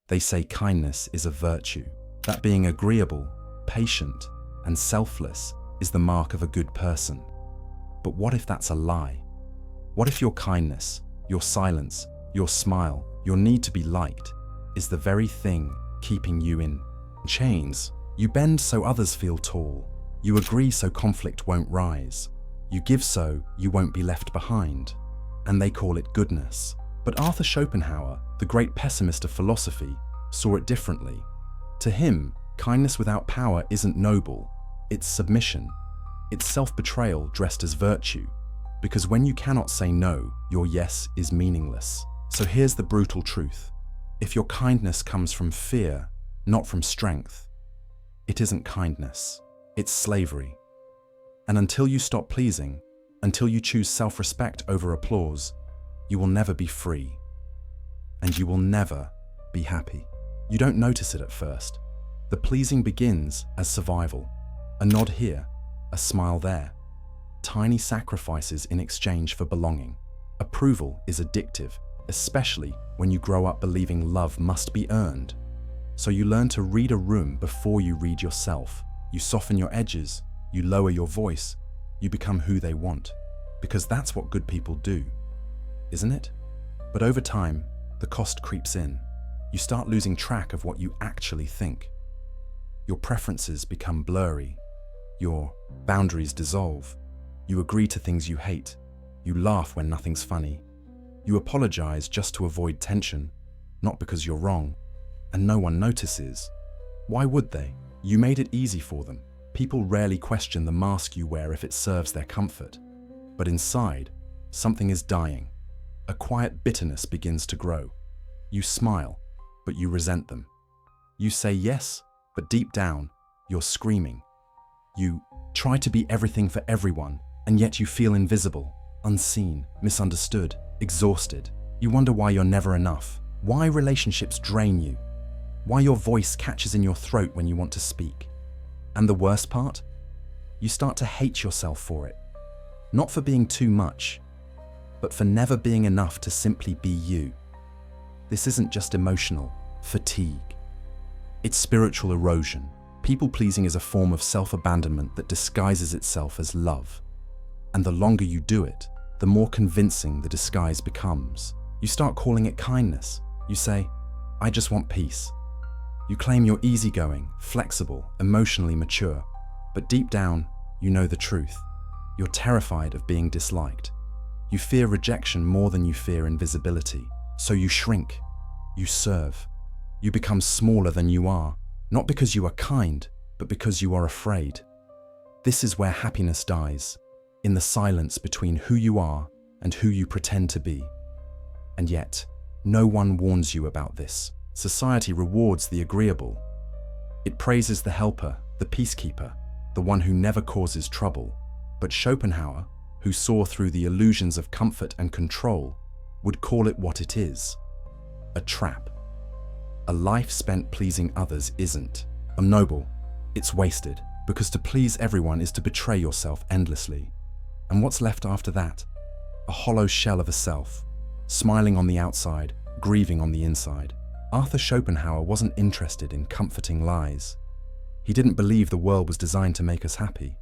They say kindness is a virtue, that being agreeable, patient, and selfless is the mark of a good person. But what if that's a lie? What if your kindness, your silence, your smile, your need to be liked is the very thing keeping you in chains? You bend so others feel tall. You agree so conflict won't rise. You give so you won't be left behind. And they call it goodness. But Arthur Schopenhauer, the great pessimist of philosophy, saw it differently. To him, kindness without power isn't noble. It's submission. It's self-betrayal dressed as virtue. Because when you cannot say no, your yes is meaningless. So here's the brutal truth. If your kindness comes from fear, not from strength, it isn't kindness. It's slavery. And until you stop pleasing, until you choose self-respect over applause, you will never be free. And you will never be happy. You don't notice it at first. The pleasing begins as survival. A nod here, a smile there. Tiny sacrifices in exchange for belonging. Approval is addictive, especially when you grow up believing love must be earned. So you learn to read a room before you read yourself. You soften your edges, you lower your voice, you become who they want. Because that's what good people do, isn't it? But over time, the cost creeps in. You start losing track of what you actually think. Your preferences become blurry. Your boundaries dissolve. You agree to things you hate. You laugh when nothing's funny. You apologize just to avoid tension, not because you're wrong. And no one notices. Why would they? You made it easy for them. People rarely question the mask you wear if it serves their comfort. But inside, something is dying. A quiet bitterness begins to grow. You smile, but you resent them. You say yes, but deep down, you're screaming. You try to be everything for everyone, and yet you feel invisible, unseen, misunderstood, exhausted. You wonder why you're never enough, why relationships drain you, why your voice catches in your throat when you want to speak. And the worst part? You start to hate yourself for it. Not for being too much, but for never being enough to simply be you. This isn't just emotional fatigue. It's spiritual erosion. People-pleasing is a form of self-abandonment that disguises itself as love. And the longer you do it, the more convincing the disguise becomes. You start calling it kindness. You say, "I just want peace." You claim you're easygoing, flexible, emotionally mature. But deep down, you know the truth. You're terrified of being disliked. You fear rejection more than you fear invisibility. So you shrink. You serve. You become smaller than you are, not because you are kind, but because you are afraid. This is where happiness dies, in the silence between who you are and who you pretend to be. And yet, no one warns you about this. Society rewards the agreeable. It praises the helper, the peacekeeper, the one who never causes trouble. But Schopenhauer, who saw through the illusions of comfort and control, would call it what it is: a trap. A life spent pleasing others isn't noble, it's wasted, because to please everyone is to betray yourself endlessly. And what's left after that? A hollow shell of a self, smiling on the outside, grieving on the inside. Arthur Schopenhauer wasn't interested in comforting lies. He didn't believe the world was designed to make us happy.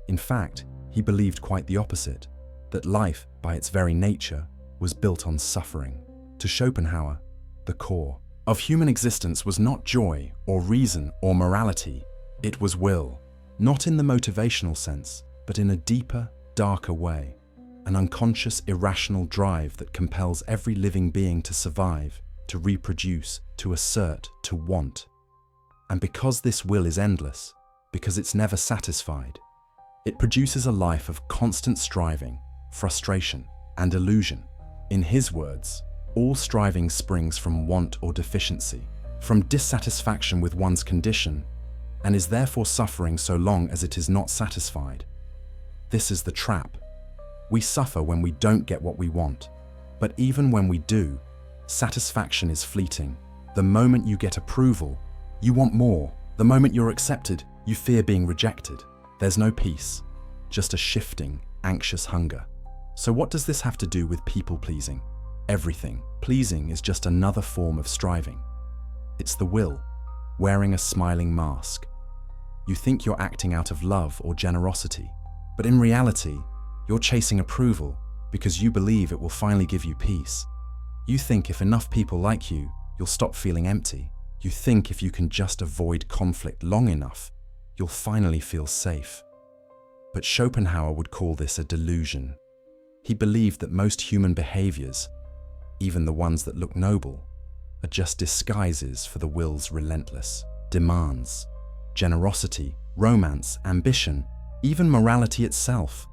In fact, he believed quite the opposite, that life, by its very nature, was built on suffering. To Schopenhauer, the core of human existence was not joy or reason or morality, it was will. Not in the motivational sense, but in a deeper, darker way. An unconscious, irrational drive that compels every living being to survive, to reproduce, to assert, to want. And because this will is endless, because it's never satisfied, it produces a life of constant striving, frustration, and illusion. In his words, all striving springs from want or deficiency, from dissatisfaction with one's condition, and is therefore suffering so long as it is not satisfied. This is the trap. We suffer when we don't get what we want, but even when we do, satisfaction is fleeting. The moment you get approval, you want more. The moment you're accepted, you fear being rejected. There's no peace, just a shifting, anxious hunger. So what does this have to do with people-pleasing? Everything. Pleasing is just another form of striving. It's the will, wearing a smiling mask. You think you're acting out of love or generosity, but in reality, you're chasing approval because you believe it will finally give you peace. You think if enough people like you, you'll stop feeling empty. You think if you can just avoid conflict long enough, you'll finally feel safe. But Schopenhauer would call this a delusion. He believed that most human behaviors, even the ones that look noble, are just disguises for the will's relentless demands. Generosity, romance, ambition, even morality itself.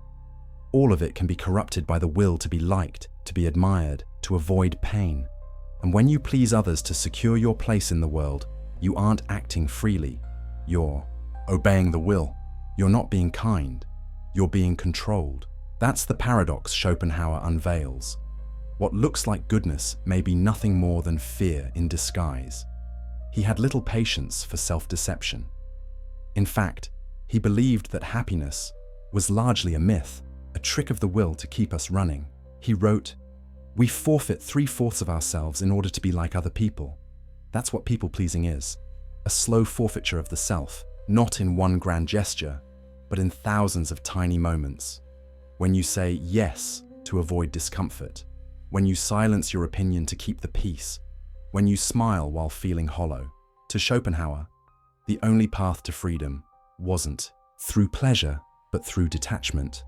All of it can be corrupted by the will to be liked, to be admired, to avoid pain. And when you please others to secure your place in the world, you aren't acting freely. You're obeying the will. You're not being kind. You're being controlled. That's the paradox Schopenhauer unveils. What looks like goodness may be nothing more than fear in disguise. He had little patience for self-deception. In fact, he believed that happiness was largely a myth, a trick of the will to keep us running. He wrote, "We forfeit 3/4 of ourselves in order to be like other people." That's what people-pleasing is, a slow forfeiture of the self, not in one grand gesture, but in thousands of tiny moments. When you say yes to avoid discomfort, when you silence your opinion to keep the peace, when you smile while feeling hollow. To Schopenhauer, the only path to freedom wasn't through pleasure, but through detachment.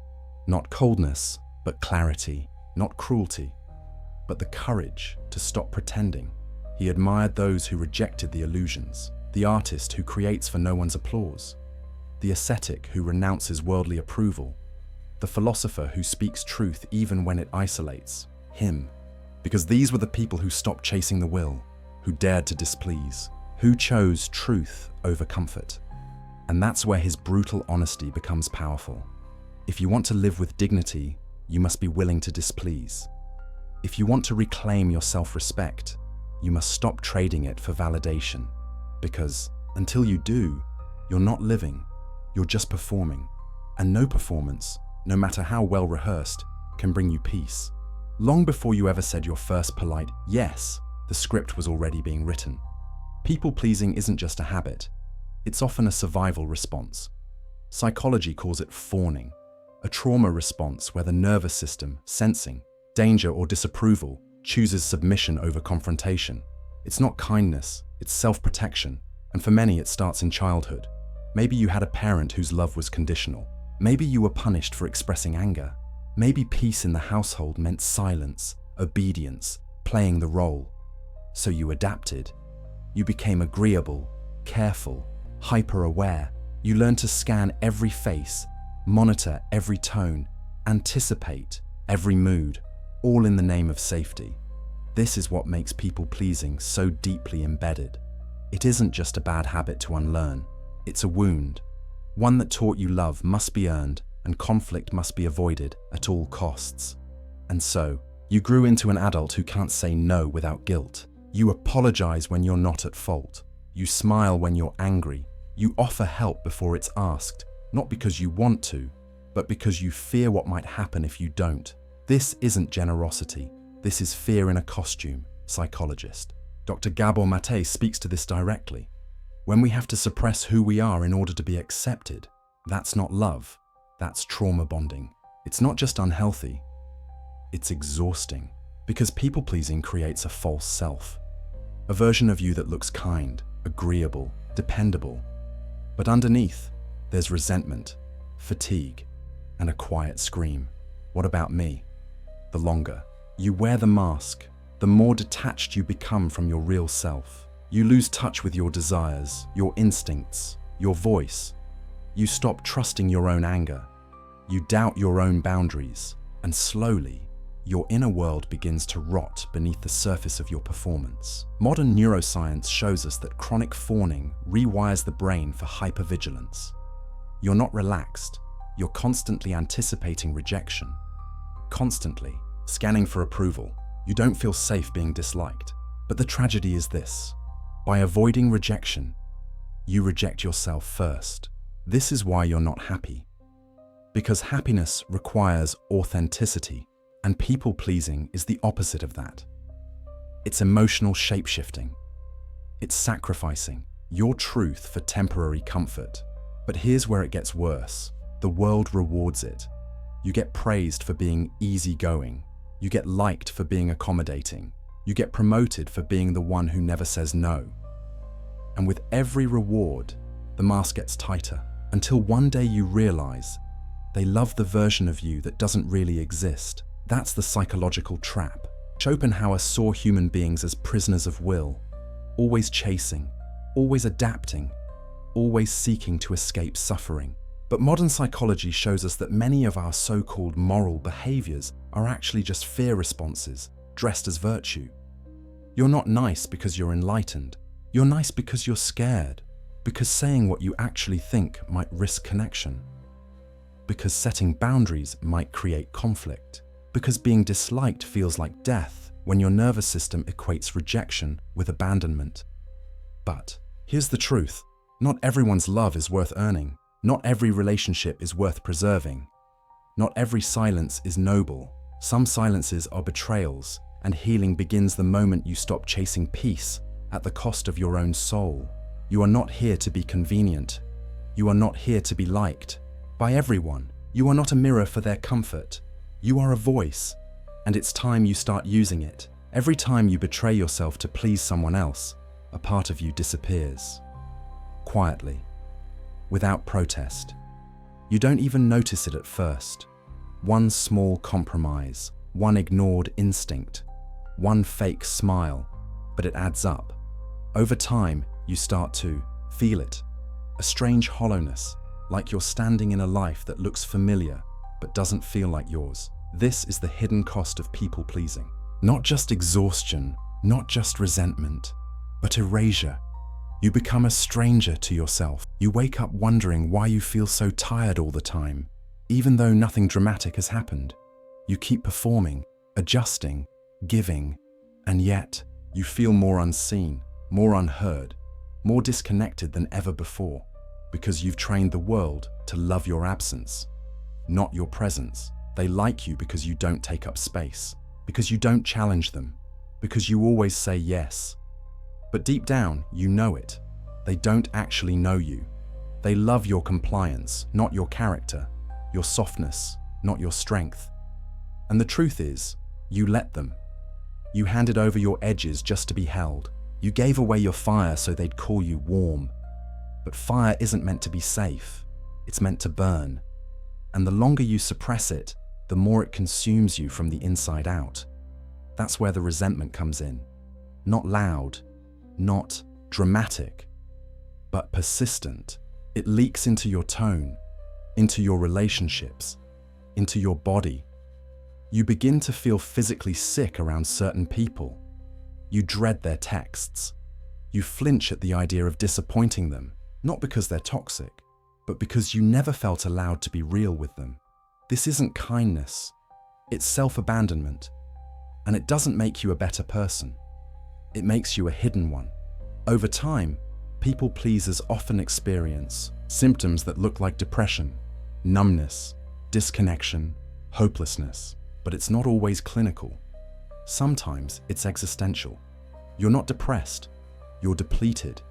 Not coldness, but clarity. Not cruelty, but the courage to stop pretending. He admired those who rejected the illusions, the artist who creates for no one's applause, the ascetic who renounces worldly approval, the philosopher who speaks truth even when it isolates him. Because these were the people who stopped chasing the will, who dared to displease, who chose truth over comfort. And that's where his brutal honesty becomes powerful. If you want to live with dignity, you must be willing to displease. If you want to reclaim your self-respect, you must stop trading it for validation. Because until you do, you're not living, you're just performing. And no performance, no matter how well rehearsed, can bring you peace. Long before you ever said your first polite yes, the script was already being written. People-pleasing isn't just a habit, it's often a survival response. Psychology calls it fawning, a trauma response where the nervous system, sensing danger or disapproval, chooses submission over confrontation. It's not kindness, it's self-protection, and for many it starts in childhood. Maybe you had a parent whose love was conditional. Maybe you were punished for expressing anger. Maybe peace in the household meant silence, obedience, playing the role. So you adapted. You became agreeable, careful, hyper-aware. You learned to scan every face, monitor every tone, anticipate every mood, all in the name of safety. This is what makes people-pleasing so deeply embedded. It isn't just a bad habit to unlearn. It's a wound, one that taught you love must be earned and conflict must be avoided at all costs. And so, you grew into an adult who can't say no without guilt. You apologize when you're not at fault. You smile when you're angry. You offer help before it's asked, not because you want to, but because you fear what might happen if you don't. This isn't generosity. This is fear in a costume, psychologist Dr. Gabor Mate speaks to this directly. When we have to suppress who we are in order to be accepted, that's not love, that's trauma bonding. It's not just unhealthy, it's exhausting, because people-pleasing creates a false self, a version of you that looks kind, agreeable, dependable. But underneath, there's resentment, fatigue, and a quiet scream. What about me? The longer you wear the mask, the more detached you become from your real self. You lose touch with your desires, your instincts, your voice. You stop trusting your own anger. You doubt your own boundaries, and slowly, your inner world begins to rot beneath the surface of your performance. Modern neuroscience shows us that chronic fawning rewires the brain for hypervigilance. You're not relaxed, you're constantly anticipating rejection, constantly scanning for approval. You don't feel safe being disliked. But the tragedy is this: by avoiding rejection, you reject yourself first. This is why you're not happy. Because happiness requires authenticity, and people-pleasing is the opposite of that. It's emotional shape-shifting. It's sacrificing your truth for temporary comfort. But here's where it gets worse. The world rewards it. You get praised for being easygoing. You get liked for being accommodating. You get promoted for being the one who never says no. And with every reward, the mask gets tighter, until one day you realize they love the version of you that doesn't really exist. That's the psychological trap. Schopenhauer saw human beings as prisoners of will, always chasing, always adapting, always seeking to escape suffering. But modern psychology shows us that many of our so-called moral behaviors are actually just fear responses, dressed as virtue. You're not nice because you're enlightened. You're nice because you're scared, because saying what you actually think might risk connection, because setting boundaries might create conflict, because being disliked feels like death when your nervous system equates rejection with abandonment. But here's the truth. Not everyone's love is worth earning. Not every relationship is worth preserving. Not every silence is noble. Some silences are betrayals, and healing begins the moment you stop chasing peace at the cost of your own soul. You are not here to be convenient. You are not here to be liked by everyone. You are not a mirror for their comfort. You are a voice, and it's time you start using it. Every time you betray yourself to please someone else, a part of you disappears. Quietly, without protest. You don't even notice it at first. One small compromise, one ignored instinct, one fake smile, but it adds up. Over time, you start to feel it. A strange hollowness, like you're standing in a life that looks familiar but doesn't feel like yours. This is the hidden cost of people-pleasing. Not just exhaustion, not just resentment, but erasure. You become a stranger to yourself. You wake up wondering why you feel so tired all the time, even though nothing dramatic has happened. You keep performing, adjusting, giving, and yet you feel more unseen, more unheard, more disconnected than ever before, because you've trained the world to love your absence, not your presence. They like you because you don't take up space, because you don't challenge them, because you always say yes. But deep down, you know it. They don't actually know you. They love your compliance, not your character, your softness, not your strength. And the truth is, you let them. You handed over your edges just to be held. You gave away your fire so they'd call you warm. But fire isn't meant to be safe. It's meant to burn. And the longer you suppress it, the more it consumes you from the inside out. That's where the resentment comes in. Not loud, not dramatic, but persistent. It leaks into your tone, into your relationships, into your body. You begin to feel physically sick around certain people. You dread their texts. You flinch at the idea of disappointing them, not because they're toxic, but because you never felt allowed to be real with them. This isn't kindness. It's self-abandonment. And it doesn't make you a better person. It makes you a hidden one. Over time, people pleasers often experience symptoms that look like depression, numbness, disconnection, hopelessness. But it's not always clinical. Sometimes it's existential. You're not depressed. You're depleted.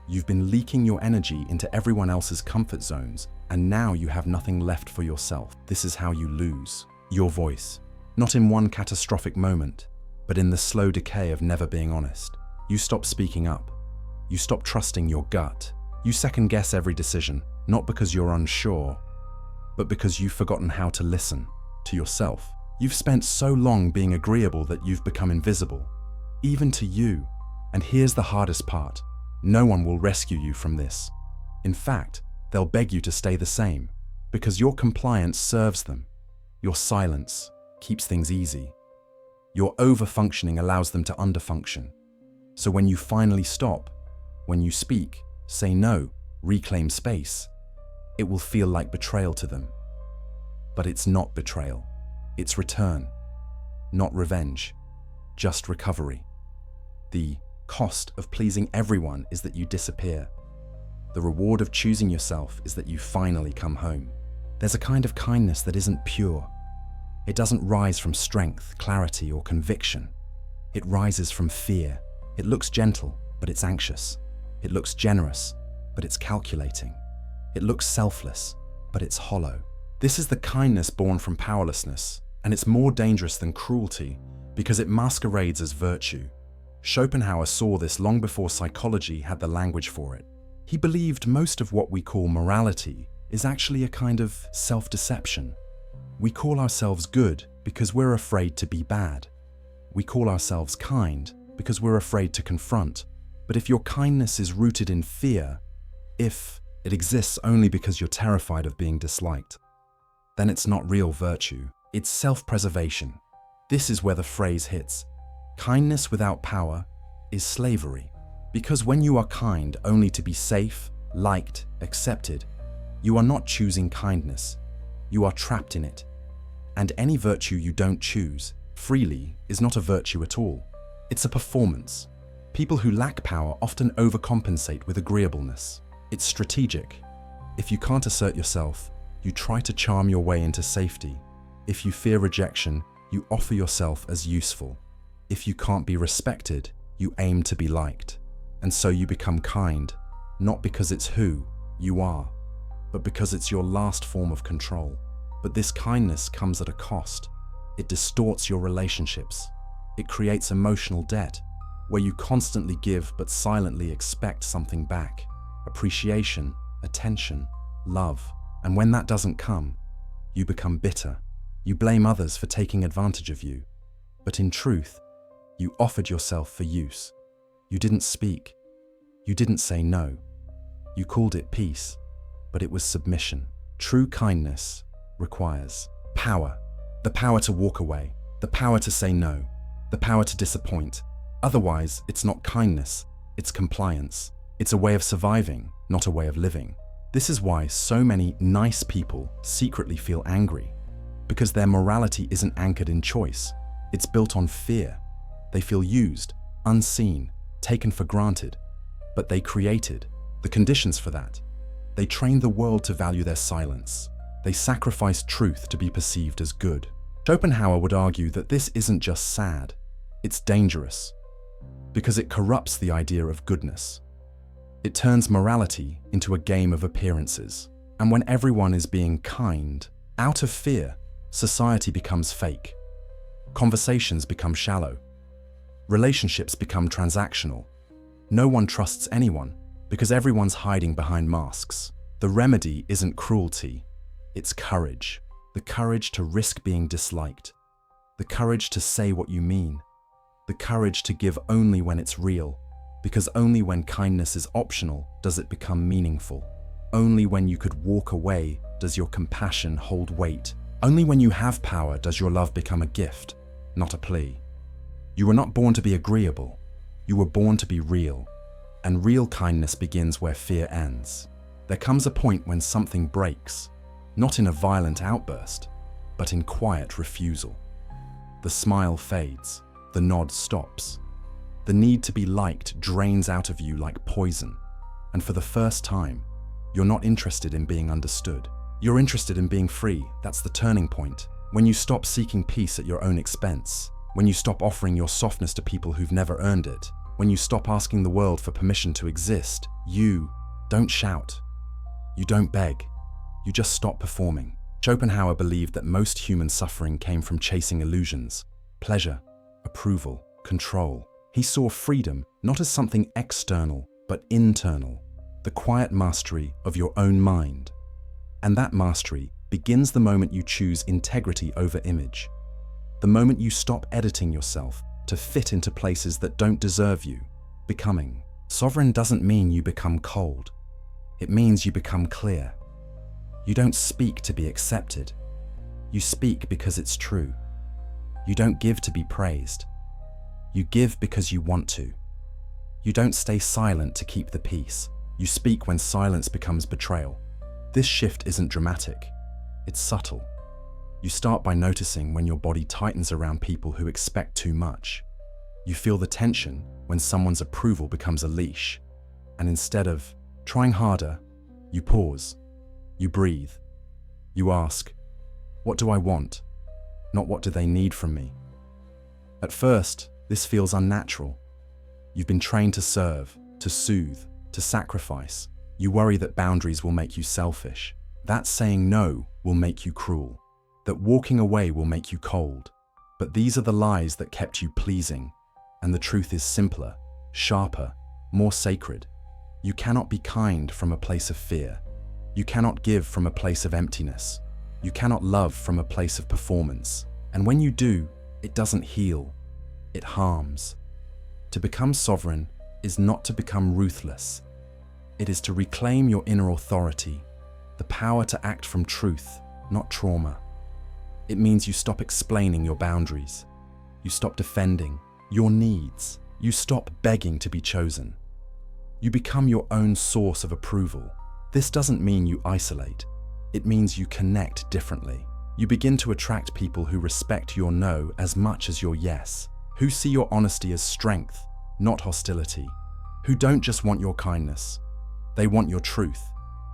You've been leaking your energy into everyone else's comfort zones, and now you have nothing left for yourself. This is how you lose your voice. Not in one catastrophic moment, but in the slow decay of never being honest. You stop speaking up. You stop trusting your gut. You second-guess every decision, not because you're unsure, but because you've forgotten how to listen to yourself. You've spent so long being agreeable that you've become invisible, even to you. And here's the hardest part. No one will rescue you from this. In fact, they'll beg you to stay the same, because your compliance serves them. Your silence keeps things easy. Your over-functioning allows them to under-function. So when you finally stop, when you speak, say no, reclaim space, it will feel like betrayal to them. But it's not betrayal. It's return, not revenge, just recovery. The cost of pleasing everyone is that you disappear. The reward of choosing yourself is that you finally come home. There's a kind of kindness that isn't pure. It doesn't rise from strength, clarity, or conviction. It rises from fear. It looks gentle, but it's anxious. It looks generous, but it's calculating. It looks selfless, but it's hollow. This is the kindness born from powerlessness, and it's more dangerous than cruelty because it masquerades as virtue. Schopenhauer saw this long before psychology had the language for it. He believed most of what we call morality is actually a kind of self-deception. We call ourselves good because we're afraid to be bad. We call ourselves kind because we're afraid to confront. But if your kindness is rooted in fear, if it exists only because you're terrified of being disliked, then it's not real virtue. It's self-preservation. This is where the phrase hits. Kindness without power is slavery. Because when you are kind only to be safe, liked, accepted, you are not choosing kindness. You are trapped in it. And any virtue you don't choose freely is not a virtue at all. It's a performance. People who lack power often overcompensate with agreeableness. It's strategic. If you can't assert yourself, you try to charm your way into safety. If you fear rejection, you offer yourself as useful. If you can't be respected, you aim to be liked. And so you become kind, not because it's who you are, but because it's your last form of control. But this kindness comes at a cost. It distorts your relationships. It creates emotional debt, where you constantly give but silently expect something back. Appreciation, attention, love. And when that doesn't come, you become bitter. You blame others for taking advantage of you. But in truth, you offered yourself for use. You didn't speak. You didn't say no. You called it peace, but it was submission. True kindness requires power. The power to walk away, the power to say no, the power to disappoint. Otherwise, it's not kindness, it's compliance. It's a way of surviving, not a way of living. This is why so many nice people secretly feel angry, because their morality isn't anchored in choice. It's built on fear. They feel used, unseen, taken for granted, but they created the conditions for that. They trained the world to value their silence. They sacrificed truth to be perceived as good. Schopenhauer would argue that this isn't just sad, it's dangerous, because it corrupts the idea of goodness. It turns morality into a game of appearances. And when everyone is being kind, out of fear, society becomes fake. Conversations become shallow. Relationships become transactional. No one trusts anyone because everyone's hiding behind masks. The remedy isn't cruelty, it's courage. The courage to risk being disliked. The courage to say what you mean. The courage to give only when it's real. Because only when kindness is optional does it become meaningful. Only when you could walk away does your compassion hold weight. Only when you have power does your love become a gift, not a plea. You were not born to be agreeable. You were born to be real. And real kindness begins where fear ends. There comes a point when something breaks, not in a violent outburst, but in quiet refusal. The smile fades, the nod stops. The need to be liked drains out of you like poison. And for the first time, you're not interested in being understood. You're interested in being free. That's the turning point. When you stop seeking peace at your own expense. When you stop offering your softness to people who've never earned it. When you stop asking the world for permission to exist. You don't shout. You don't beg. You just stop performing. Schopenhauer believed that most human suffering came from chasing illusions. Pleasure, approval, control. He saw freedom not as something external, but internal, the quiet mastery of your own mind. And that mastery begins the moment you choose integrity over image, the moment you stop editing yourself to fit into places that don't deserve you. Becoming sovereign doesn't mean you become cold. It means you become clear. You don't speak to be accepted. You speak because it's true. You don't give to be praised. You give because you want to. You don't stay silent to keep the peace. You speak when silence becomes betrayal. This shift isn't dramatic. It's subtle. You start by noticing when your body tightens around people who expect too much. You feel the tension when someone's approval becomes a leash. And instead of trying harder, you pause. You breathe. You ask, what do I want? Not what do they need from me? At first, this feels unnatural. You've been trained to serve, to soothe, to sacrifice. You worry that boundaries will make you selfish, that saying no will make you cruel, that walking away will make you cold. But these are the lies that kept you pleasing, and the truth is simpler, sharper, more sacred. You cannot be kind from a place of fear. You cannot give from a place of emptiness. You cannot love from a place of performance. And when you do, it doesn't heal, it harms. To become sovereign is not to become ruthless. It is to reclaim your inner authority, the power to act from truth, not trauma. It means you stop explaining your boundaries. You stop defending your needs. You stop begging to be chosen. You become your own source of approval. This doesn't mean you isolate. It means you connect differently. You begin to attract people who respect your no as much as your yes, who see your honesty as strength, not hostility, who don't just want your kindness, they want your truth.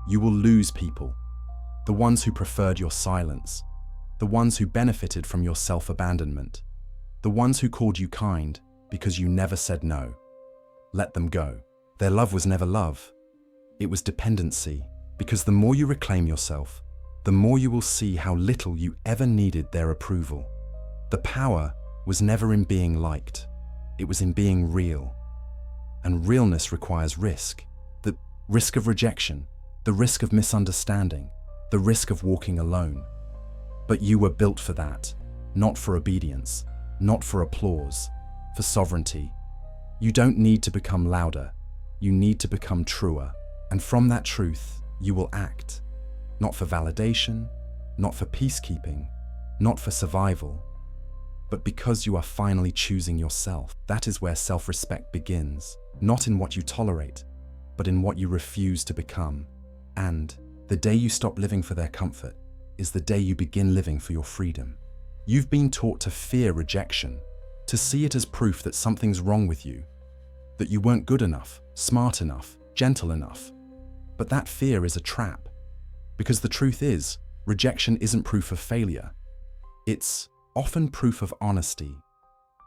You will lose people, the ones who preferred your silence, the ones who benefited from your self-abandonment, the ones who called you kind because you never said no. Let them go. Their love was never love. It was dependency, because the more you reclaim yourself, the more you will see how little you ever needed their approval. The power was never in being liked. It was in being real. And realness requires risk. The risk of rejection, the risk of misunderstanding, the risk of walking alone. But you were built for that, not for obedience, not for applause, for sovereignty. You don't need to become louder. You need to become truer. And from that truth, you will act. Not for validation, not for peacekeeping, not for survival, but because you are finally choosing yourself. That is where self-respect begins, not in what you tolerate, but in what you refuse to become. And the day you stop living for their comfort is the day you begin living for your freedom. You've been taught to fear rejection, to see it as proof that something's wrong with you, that you weren't good enough, smart enough, gentle enough. But that fear is a trap, because the truth is, rejection isn't proof of failure. It's often proof of honesty.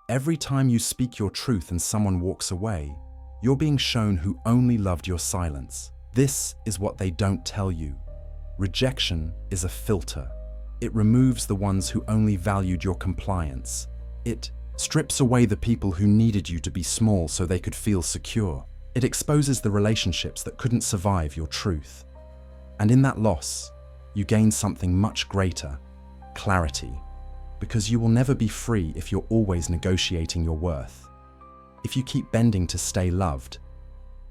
Every time you speak your truth and someone walks away, you're being shown who only loved your silence. This is what they don't tell you. Rejection is a filter. It removes the ones who only valued your compliance. It strips away the people who needed you to be small so they could feel secure. It exposes the relationships that couldn't survive your truth. And in that loss, you gain something much greater: clarity. Because you will never be free if you're always negotiating your worth. If you keep bending to stay loved,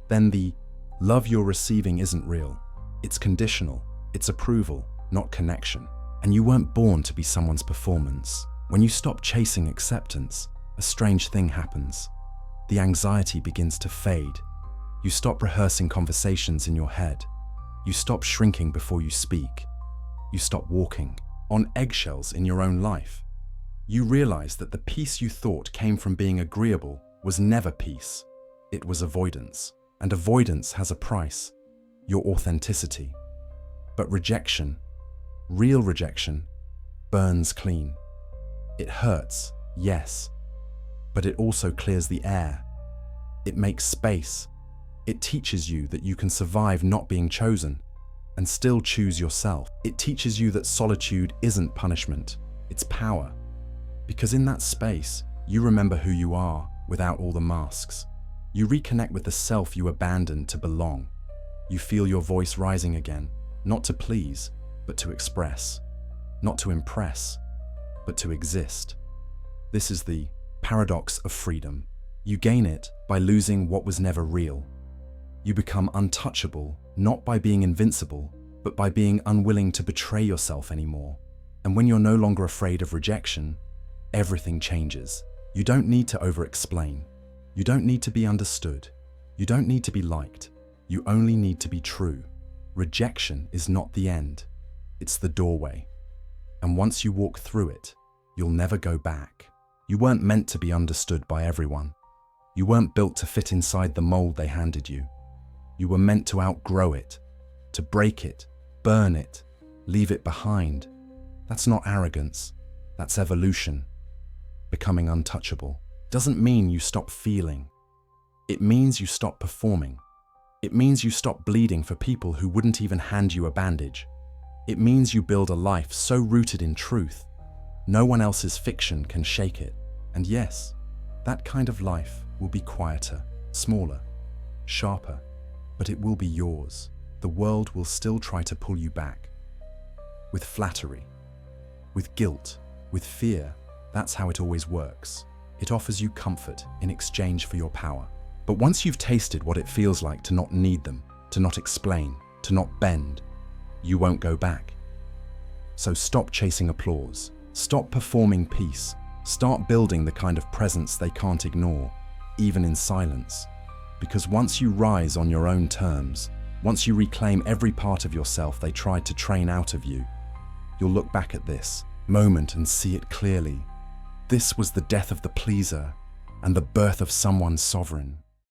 then the love you're receiving isn't real. It's conditional. It's approval, not connection. And you weren't born to be someone's performance. When you stop chasing acceptance, a strange thing happens. The anxiety begins to fade. You stop rehearsing conversations in your head. You stop shrinking before you speak. You stop walking on eggshells in your own life. You realize that the peace you thought came from being agreeable was never peace. It was avoidance. And avoidance has a price: your authenticity. But rejection, real rejection, burns clean. It hurts, yes, but it also clears the air. It makes space. It teaches you that you can survive not being chosen and still choose yourself. It teaches you that solitude isn't punishment, it's power. Because in that space, you remember who you are without all the masks. You reconnect with the self you abandoned to belong. You feel your voice rising again, not to please, but to express. Not to impress, but to exist. This is the paradox of freedom. You gain it by losing what was never real. You become untouchable, not by being invincible, but by being unwilling to betray yourself anymore. And when you're no longer afraid of rejection, everything changes. You don't need to over-explain. You don't need to be understood. You don't need to be liked. You only need to be true. Rejection is not the end. It's the doorway. And once you walk through it, you'll never go back. You weren't meant to be understood by everyone. You weren't built to fit inside the mold they handed you. You were meant to outgrow it, to break it, burn it, leave it behind. That's not arrogance. That's evolution. Becoming untouchable doesn't mean you stop feeling. It means you stop performing. It means you stop bleeding for people who wouldn't even hand you a bandage. It means you build a life so rooted in truth, no one else's fiction can shake it. And yes, that kind of life will be quieter, smaller, sharper, but it will be yours. The world will still try to pull you back. With flattery, with guilt, with fear. That's how it always works. It offers you comfort in exchange for your power. But once you've tasted what it feels like to not need them, to not explain, to not bend, you won't go back. So stop chasing applause. Stop performing peace. Start building the kind of presence they can't ignore, even in silence. Because once you rise on your own terms, once you reclaim every part of yourself they tried to train out of you, you'll look back at this moment and see it clearly. This was the death of the pleaser and the birth of someone sovereign.